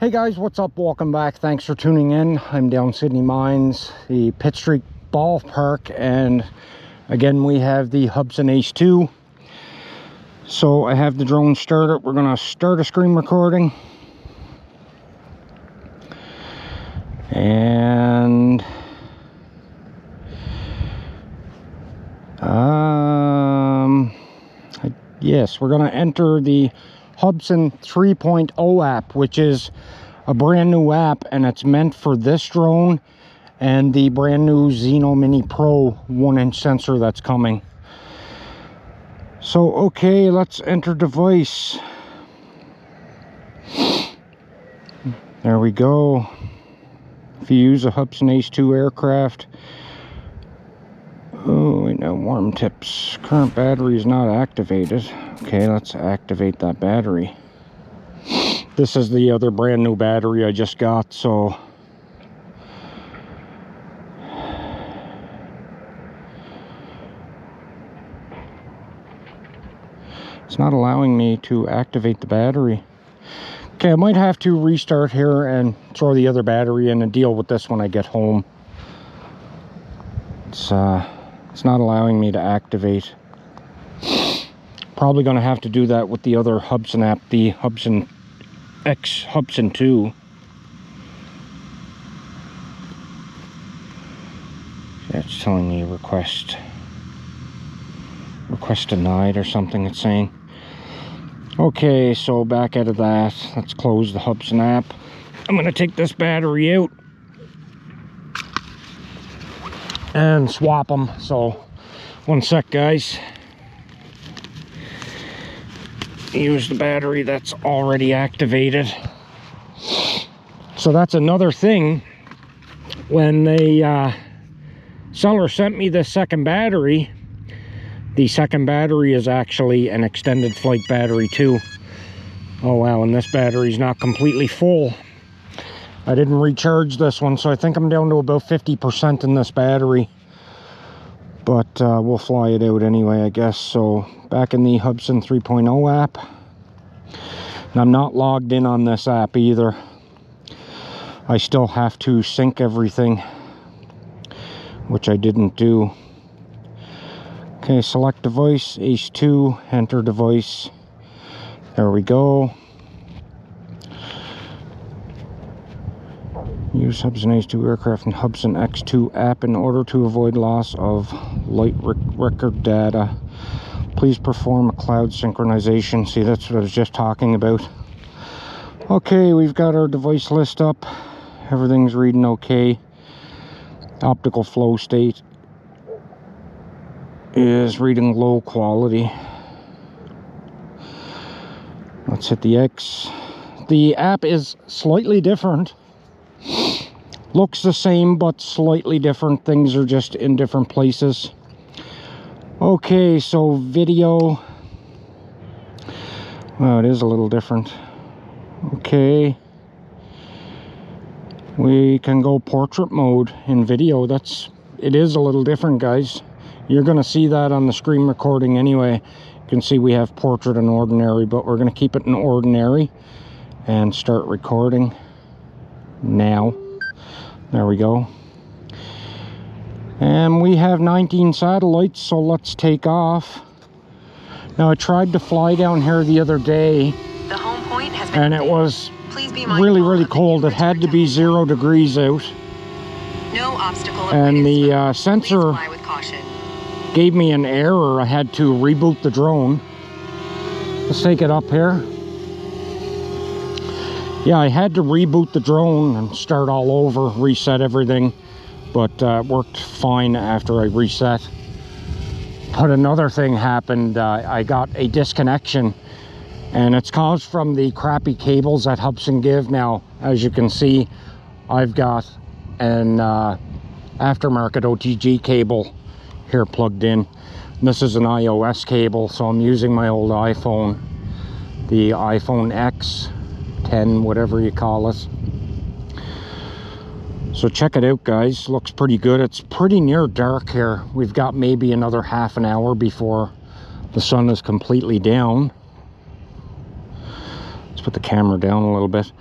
Hey guys, what's up? Welcome back. Thanks for tuning in. I'm down Sydney Mines, the Pitt Street Ballpark, and again we have the Hubsan Ace 2. So I have the drone started. We're going to start a screen recording. And yes, we're going to enter the Hubsan 3.0 app, which is a brand new app, and it's meant for this drone and the brand new Xeno Mini Pro 1-inch sensor that's coming. So okay, let's enter device. There we go. If you use a Hubsan Ace 2 aircraft, oh wait, now warm tips, current battery is not activated. Okay, let's activate that battery. This is the other brand new battery I just got, so it's not allowing me to activate the battery. Okay, I might have to restart here and throw the other battery in and deal with this when I get home. It's not allowing me to activate. Probably going to have to do that with the other Hubsan app, the Hubsan X Hubsan 2. Yeah, it's telling me request denied or something, it's saying. Okay, so back out of that, let's close the Hubsan app. I'm going to take this battery out and swap them. So one sec, guys. Use the battery that's already activated. So that's another thing. When the seller sent me the second battery, the second battery is actually an extended flight battery too. Oh wow, and this battery's not completely full. I didn't recharge this one, so I think I'm down to about 50% in this battery. But we'll fly it out anyway, I guess. So back in the Hubsan 3.0 app. And I'm not logged in on this app either. I still have to sync everything, which I didn't do. Okay, select device, Ace 2, enter device. There we go. Use Hubsan Ace 2 aircraft and Hubsan X2 app in order to avoid loss of light record data. Please perform a cloud synchronization. See, that's what I was just talking about. Okay, we've got our device list up. Everything's reading okay. Optical flow state is reading low quality. Let's hit the X. The app is slightly different. Looks the same, but slightly different. Things are just in different places. Okay, so video. Well, it is a little different. Okay. We can go portrait mode in video. It is a little different, guys. You're going to see that on the screen recording anyway. You can see we have portrait and ordinary, but we're going to keep it in ordinary and start recording now. There we go. And we have 19 satellites, so let's take off. Now, I tried to fly down here the other day, the home point has been, and it was really cold. It had to be 0 degrees out. No obstacle. And the sensor gave me an error. I had to reboot the drone. Let's take it up here. Yeah, I had to reboot the drone and start all over, reset everything, but worked fine after I reset. But another thing happened. I got a disconnection, and it's caused from the crappy cables that Hubsan give. Now, as you can see, I've got an aftermarket OTG cable here plugged in. This is an iOS cable, so I'm using my old iPhone, the iPhone X 10, whatever you call it. So check it out, guys. Looks pretty good. It's pretty near dark here. We've got maybe another half an hour before the sun is completely down. Let's put the camera down a little bit.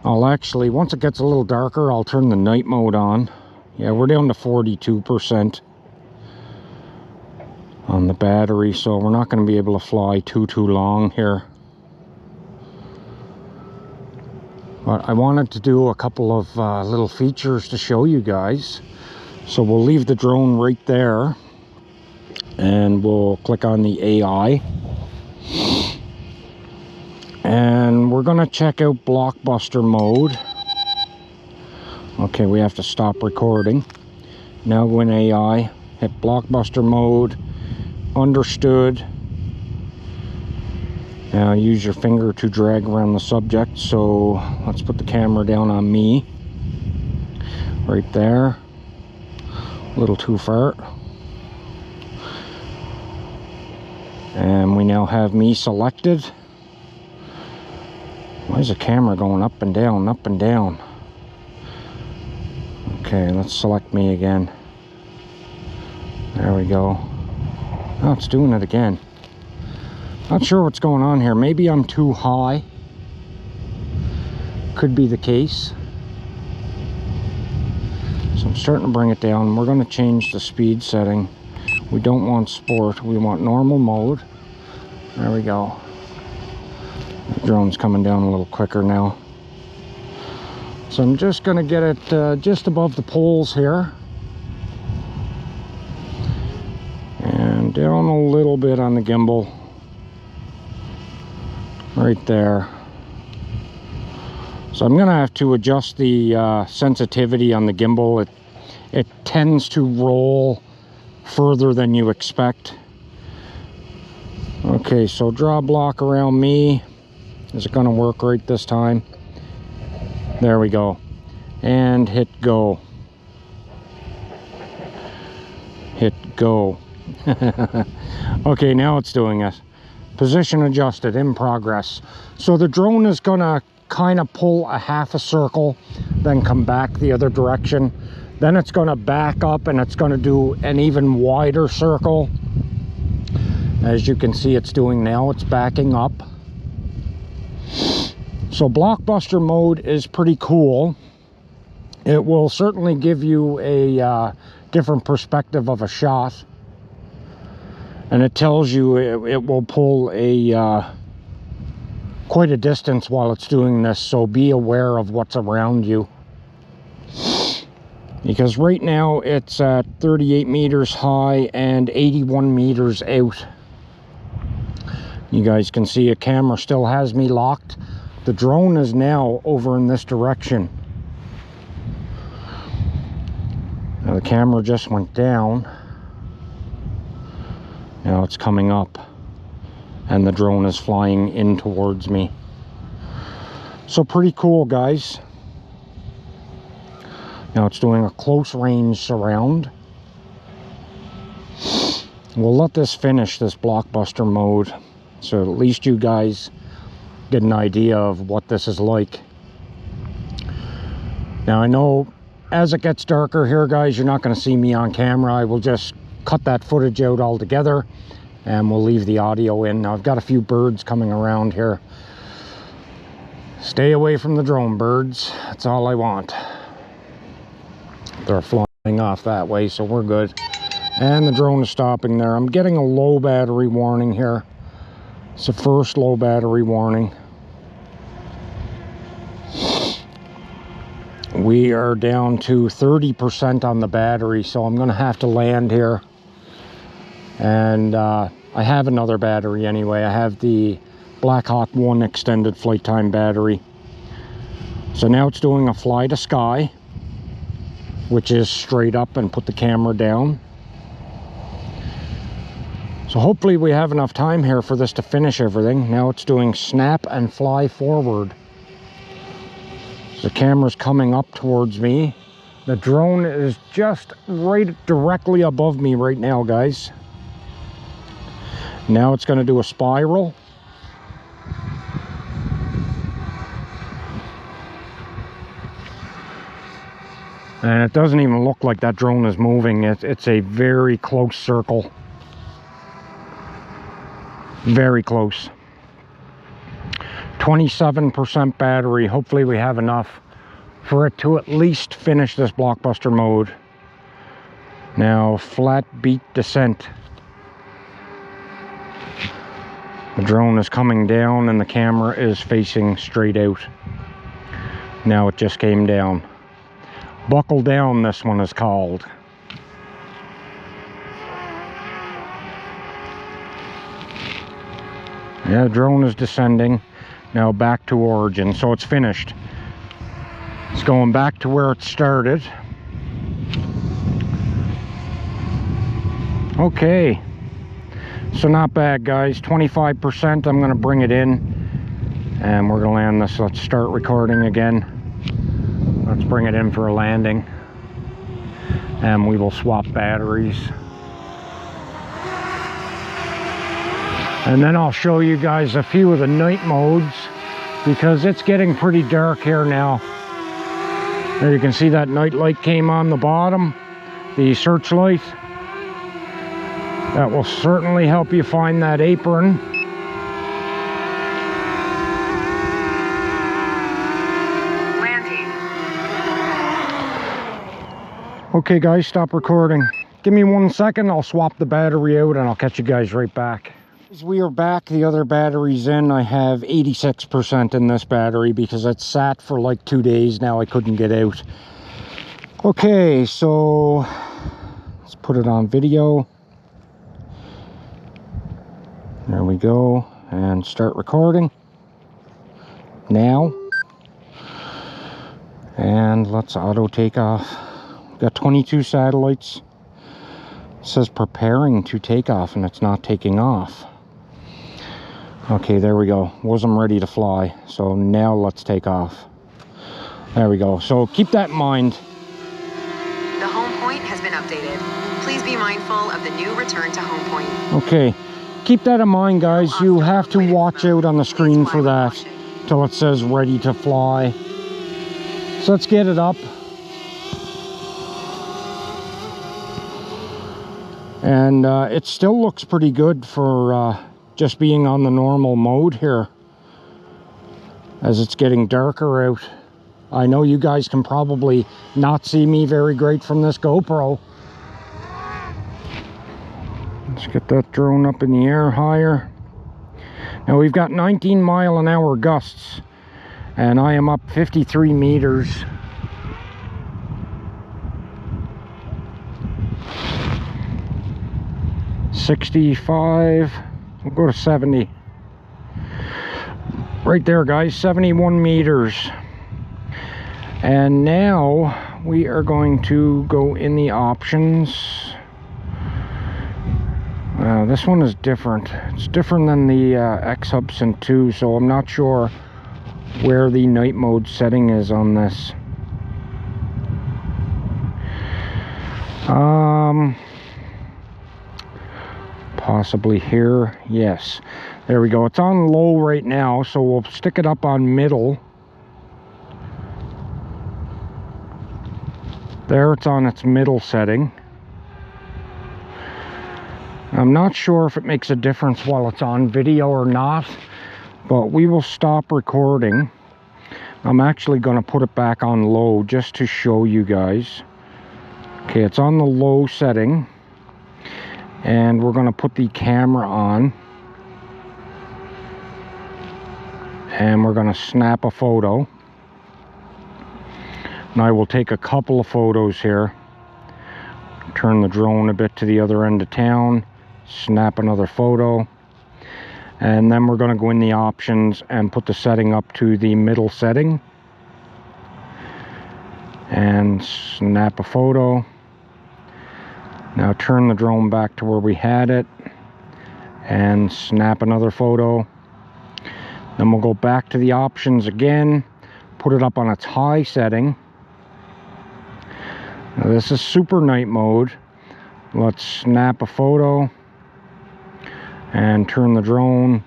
I'll actually, once it gets a little darker, I'll turn the night mode on. Yeah, we're down to 42% on the battery, so we're not going to be able to fly too long here. But I wanted to do a couple of little features to show you guys. So we'll leave the drone right there, and we'll click on the AI. And we're going to check out Blockbuster mode. Okay, we have to stop recording. Now go in AI, hit Blockbuster mode, understood. Now use your finger to drag around the subject. So let's put the camera down on me. Right there. A little too far. And we now have me selected. Why is the camera going up and down, up and down? Okay, let's select me again. There we go. Oh, it's doing it again. Not sure what's going on here. Maybe I'm too high. Could be the case. So I'm starting to bring it down. We're going to change the speed setting. We don't want sport. We want normal mode. There we go. The drone's coming down a little quicker now. So I'm just going to get it just above the poles here. And down a little bit on the gimbal. Right there. So I'm going to have to adjust the sensitivity on the gimbal. It tends to roll further than you expect. Okay, so draw a block around me. Is it going to work right this time? There we go. And hit go. Hit go. Okay, now it's doing it. Position adjusted, in progress. So the drone is going to kind of pull a half a circle, then come back the other direction. Then it's going to back up and it's going to do an even wider circle. As you can see, it's doing now. It's backing up. So Blockbuster mode is pretty cool. It will certainly give you a different perspective of a shot. And it tells you it will pull a quite a distance while it's doing this. So be aware of what's around you. Because right now it's at 38 meters high and 81 meters out. You guys can see a camera still has me locked. The drone is now over in this direction. Now the camera just went down. Now it's coming up. And the drone is flying in towards me. So pretty cool, guys. Now it's doing a close range surround. We'll let this finish, this Blockbuster mode. So at least you guys get an idea of what this is like. Now I know as it gets darker here, guys, you're not going to see me on camera. I will just cut that footage out altogether and we'll leave the audio in. Now I've got a few birds coming around here. Stay away from the drone, birds. That's all I want. They're flying off that way, so we're good. And the drone is stopping there. I'm getting a low battery warning here. It's the first low battery warning. We are down to 30% on the battery, so I'm going to have to land here. And I have another battery anyway. I have the Blackhawk 1 extended flight time battery. So now it's doing a fly to sky, which is straight up and put the camera down. So hopefully we have enough time here for this to finish everything. Now it's doing snap and fly forward. The camera's coming up towards me. The drone is just right directly above me right now, guys. Now it's going to do a spiral. And it doesn't even look like that drone is moving. It's a very close circle. Very close. 27% battery. Hopefully we have enough for it to at least finish this Blockbuster mode. Now, flat beat descent. The drone is coming down and the camera is facing straight out. Now it just came down. Buckle down, this one is called. Yeah, the drone is descending. Now back to origin, so it's finished. It's going back to where it started. Okay, so not bad, guys. 25%. I'm gonna bring it in and we're gonna land this. Let's start recording again. Let's bring it in for a landing and we will swap batteries. And then I'll show you guys a few of the night modes because it's getting pretty dark here now. There you can see that night light came on the bottom, the searchlight. That will certainly help you find that apron. Landing. Okay guys, stop recording. Give me 1 second, I'll swap the battery out and I'll catch you guys right back. As we are back, the other battery's in. I have 86% in this battery because it sat for like 2 days now. I couldn't get out. Okay, so let's put it on video. There we go, and start recording now. And let's auto take off. Got 22 satellites. It says preparing to take off and it's not taking off. Okay, there we go. Wasn't ready to fly, so now let's take off. There we go. So keep that in mind. The home point has been updated. Please be mindful of the new return to home point. Okay, keep that in mind, guys. You have to watch out on the screen for that till it says ready to fly. So let's get it up. And it still looks pretty good for just being on the normal mode here as it's getting darker out. I know you guys can probably not see me very great from this GoPro. Let's get that drone up in the air higher. Now we've got 19-mile-an-hour gusts and I am up 53 meters. $65. We'll go to 70. Right there, guys, 71 meters. And now we are going to go in the options. This one is different. It's different than the X Hubsan 2, so I'm not sure where the night mode setting is on this. Possibly here. Yes, there we go. It's on low right now, so we'll stick it up on middle. There, it's on its middle setting. I'm not sure if it makes a difference while it's on video or not, but we will stop recording. I'm actually going to put it back on low just to show you guys. Okay, it's on the low setting. And we're going to put the camera on. And we're going to snap a photo. And I will take a couple of photos here. Turn the drone a bit to the other end of town. Snap another photo. And then we're going to go in the options and put the setting up to the middle setting. And snap a photo. Now turn the drone back to where we had it and snap another photo. Then we'll go back to the options again, put it up on its high setting. Now this is super night mode. Let's snap a photo and turn the drone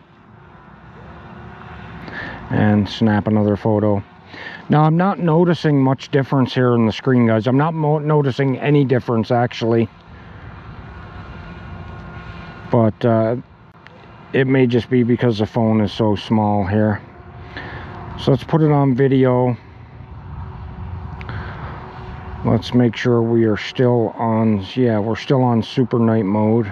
and snap another photo. Now I'm not noticing much difference here in the screen, guys. I'm not noticing any difference actually. But it may just be because the phone is so small here. So let's put it on video. Let's make sure we are still on, yeah, we're still on super night mode.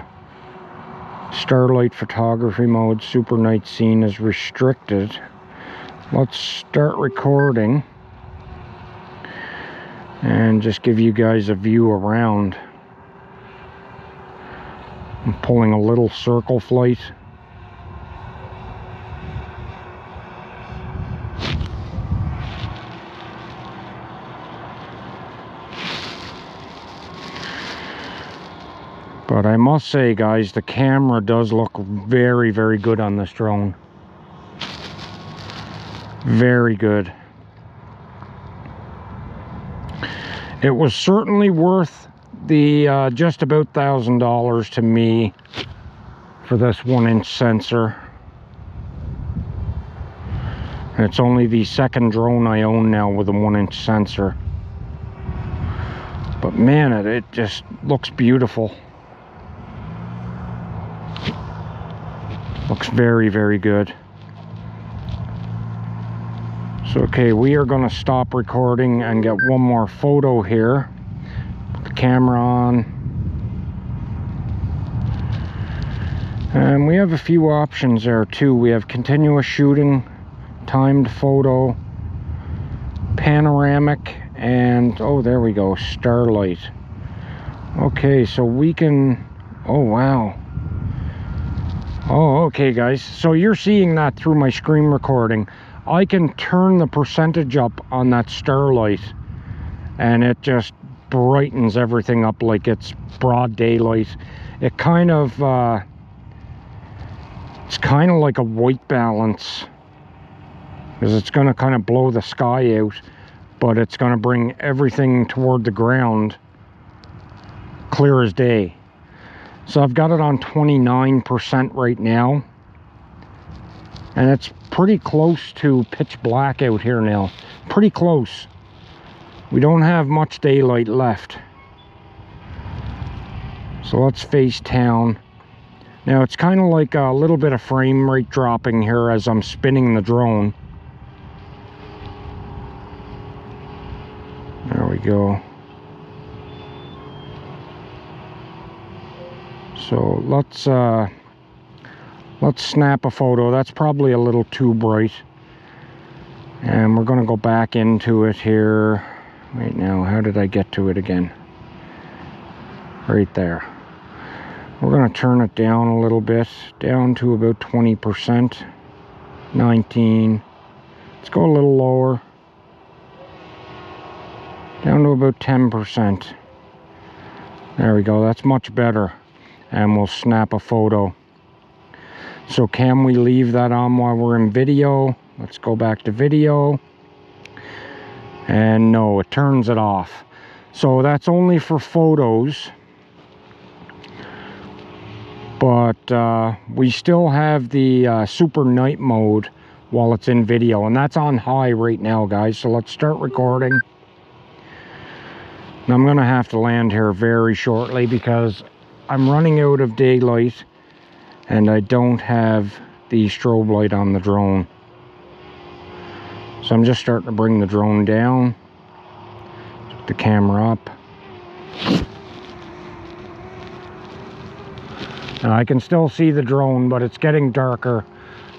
Starlight photography mode, super night scene is restricted. Let's start recording and just give you guys a view around. I'm pulling a little circle flight. But I must say, guys, the camera does look very, very good on this drone. Very good. It was certainly worth the just about $1,000 to me for this 1-inch sensor. And it's only the second drone I own now with a 1-inch sensor. But man, it just looks beautiful. Looks very, very good. So, okay, we are going to stop recording and get one more photo here. Put the camera on. And we have a few options there too. We have continuous shooting, timed photo, panoramic, and oh, there we go, Starlight. Okay, so we can, oh wow. Oh, okay guys, so you're seeing that through my screen recording. I can turn the percentage up on that Starlight and it just brightens everything up like it's broad daylight. It kind of, it's kind of like a white balance, because it's going to kind of blow the sky out, but it's going to bring everything toward the ground clear as day. So I've got it on 29% right now, and it's pretty close to pitch black out here now. Pretty close. We don't have much daylight left. So let's face town. Now it's kind of like a little bit of frame rate dropping here as I'm spinning the drone. There we go. So let's snap a photo. That's probably a little too bright. And we're going to go back into it here. Right now, how did I get to it again? Right there. We're going to turn it down a little bit, down to about 20%. 19. Let's go a little lower. Down to about 10%. There we go. That's much better. And we'll snap a photo. So can we leave that on while we're in video? Let's go back to video. And no, it turns it off. So that's only for photos. But we still have the super night mode while it's in video. And that's on high right now, guys. So let's start recording. And I'm going to have to land here very shortly because I'm running out of daylight and I don't have the strobe light on the drone. So I'm just starting to bring the drone down, put the camera up. Now I can still see the drone, but it's getting darker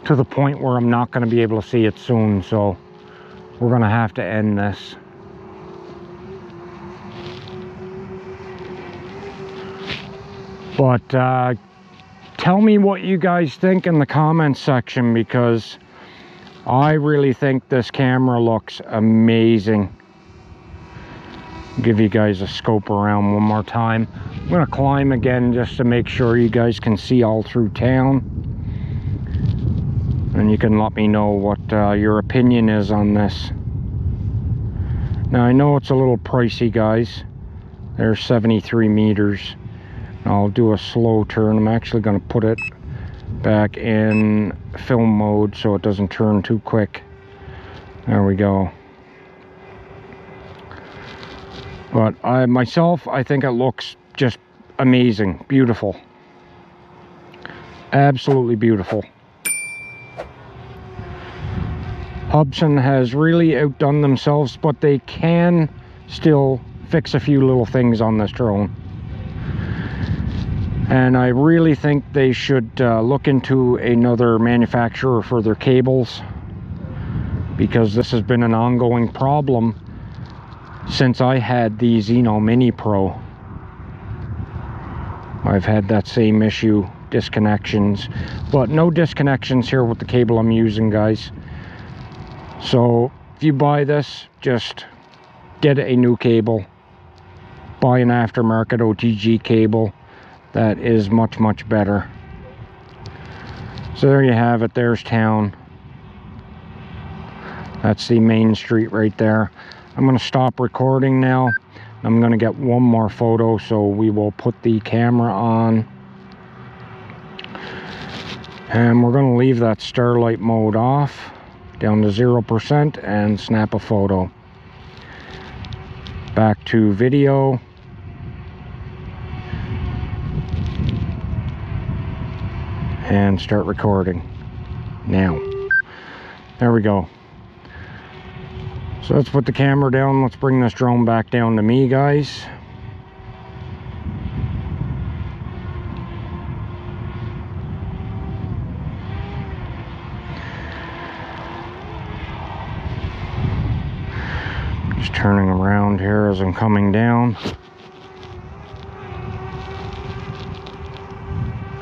to the point where I'm not going to be able to see it soon. So we're going to have to end this. But tell me what you guys think in the comments section, because I really think this camera looks amazing. Give you guys a scope around one more time. I'm going to climb again just to make sure you guys can see all through town. And you can let me know what your opinion is on this. Now I know it's a little pricey, guys. There's 73 meters. I'll do a slow turn. I'm actually going to put it back in film mode so it doesn't turn too quick. There we go. But I think it looks just amazing, beautiful, absolutely beautiful. Hubsan has really outdone themselves, but they can still fix a few little things on this drone. And I really think they should look into another manufacturer for their cables, because this has been an ongoing problem since I had the Xeno Mini Pro. I've had that same issue, disconnections, but no disconnections here with the cable I'm using, guys. So if you buy this, just get a new cable. Buy an aftermarket OTG cable. That is much, much better. So there you have it. There's town. That's the main street right there. I'm going to stop recording now. I'm going to get one more photo, so we will put the camera on. And we're going to leave that Starlight mode off, down to 0%, and snap a photo. Back to video. And start recording now. There we go. So let's put the camera down. Let's bring this drone back down to me, guys. Just turning around here as I'm coming down.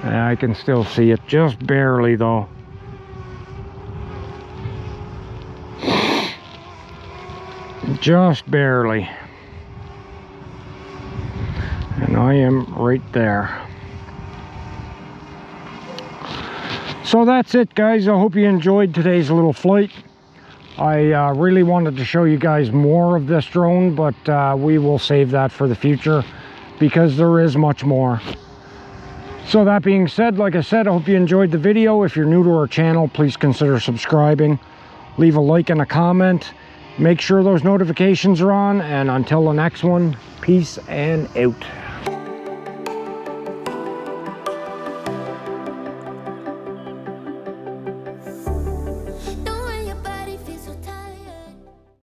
I can still see it, just barely though. Just barely. And I am right there. So that's it, guys. I hope you enjoyed today's little flight. I really wanted to show you guys more of this drone, but we will save that for the future because there is much more. So that being said, like I said, I hope you enjoyed the video. If you're new to our channel, please consider subscribing. Leave a like and a comment. Make sure those notifications are on. And until the next one, peace and out.